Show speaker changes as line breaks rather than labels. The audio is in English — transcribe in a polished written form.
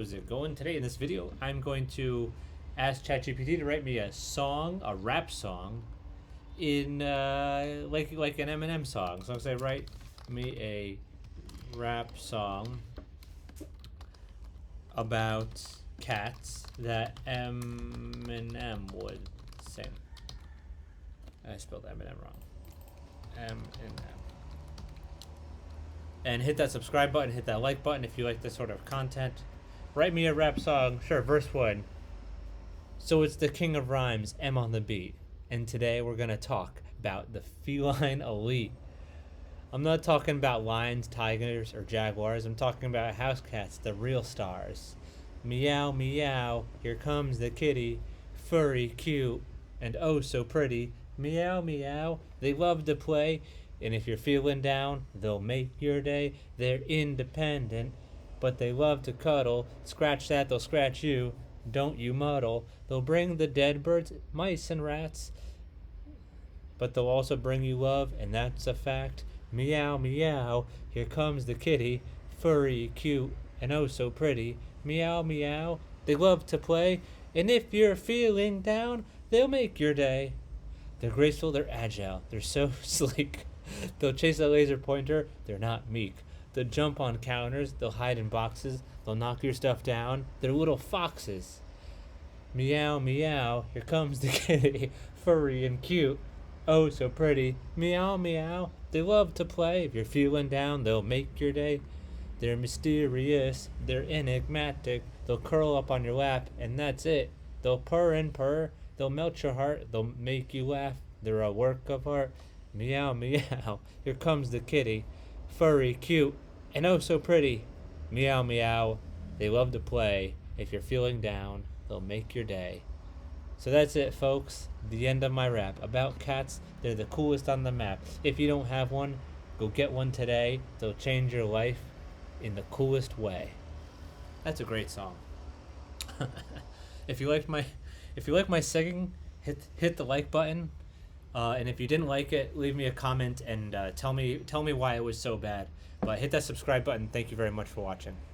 how's it going? Today in this video, I'm going to ask ChatGPT to write me a song, a rap song, in like an Eminem song. So I'm gonna say, write me a rap song about cats that Eminem would sing. I spelled Eminem wrong. Eminem. And hit that subscribe button, hit that like button if you like this sort of content. Write me a rap song. Sure, verse 1. So it's the king of rhymes, M on the beat. And today we're going to talk about the feline elite. I'm not talking about lions, tigers, or jaguars. I'm talking about house cats, the real stars. Meow, meow, here comes the kitty. Furry, cute, and oh so pretty. Meow, meow, they love to play. And if you're feeling down, they'll make your day. They're independent, but they love to cuddle. Scratch that, they'll scratch you. Don't you muddle. They'll bring the dead birds, mice and rats, but they'll also bring you love, and that's a fact. Meow, meow, here comes the kitty. Furry, cute, and oh so pretty. Meow, meow, they love to play. And if you're feeling down, they'll make your day. They're graceful, they're agile, they're so sleek. They'll chase a laser pointer, they're not meek. They'll jump on counters, they'll hide in boxes, they'll knock your stuff down. They're little foxes. Meow, meow, here comes the kitty. Furry and cute, oh so pretty. Meow, meow, they love to play. If you're feeling down, they'll make your day. They're mysterious, they're enigmatic. They'll curl up on your lap, and that's it. They'll purr and purr, they'll melt your heart, they'll make you laugh. They're a work of art. Meow, meow, here comes the kitty. Furry, cute, and oh so pretty. Meow, meow, they love to play. If you're feeling down, they'll make your day. So that's it, folks. The end of my rap about cats. They're the coolest on the map. If you don't have one, go get one today. They'll change your life in the coolest way. That's a great song. If you like my singing, hit the like button. And if you didn't like it, leave me a comment and tell me why it was so bad. But hit that subscribe button. Thank you very much for watching.